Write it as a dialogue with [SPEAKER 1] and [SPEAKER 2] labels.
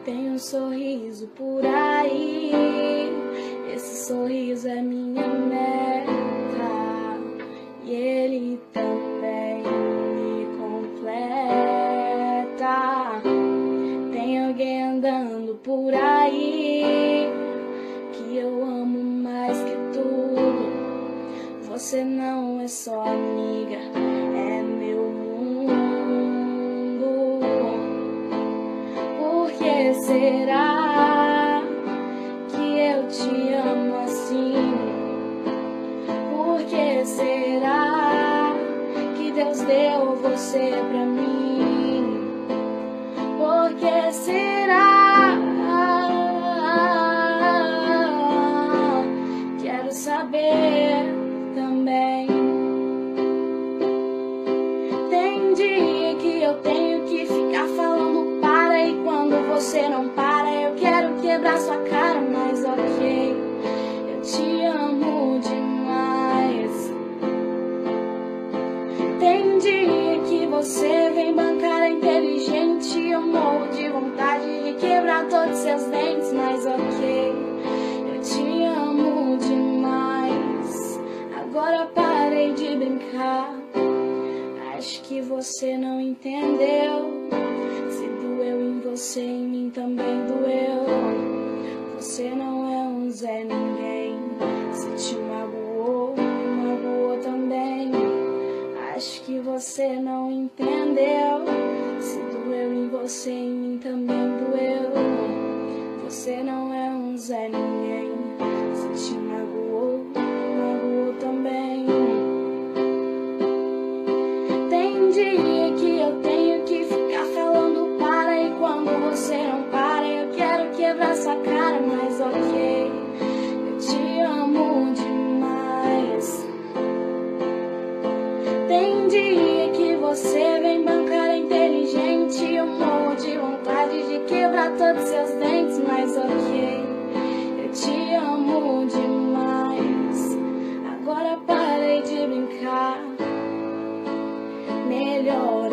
[SPEAKER 1] Tem um sorriso por aí, esse sorriso é minha meta, e ele também me completa. Tem alguém andando por aí que eu amo mais que tudo. Você não é só amiga, é meu mundo. Por que será que eu te amo assim? Por que será que Deus deu você pra mim? Por que será? Quero saber também. Tem dia que eu tenho que ficar falando para, e quando você não para eu quero quebrar sua cara, mas ok, eu te amo demais. Tem dia que você vem bancar inteligente e eu morro de vontade de quebrar todos seus dentes, mas ok, eu te amo demais. Agora parei de brincar, acho que você não entendeu. Se doeu em você, em mim também doeu. Você não é um Zé Ninguém. Se te magoou, me magoou também. Acho que você não entendeu. Se doeu em você, em mim também doeu. Você não é um Zé Ninguém. Se te magoou, me magoou também. Tem dia que eu tenho que ficar falando para, e quando você não para eu quero quebrar sua cara, mas ok, eu te amo demais. Tem dia que você vem bancar inteligente e eu morro de vontade de quebrar todos seus dentes, mas ok, eu te amo demais. Agora parei de brincar, melhor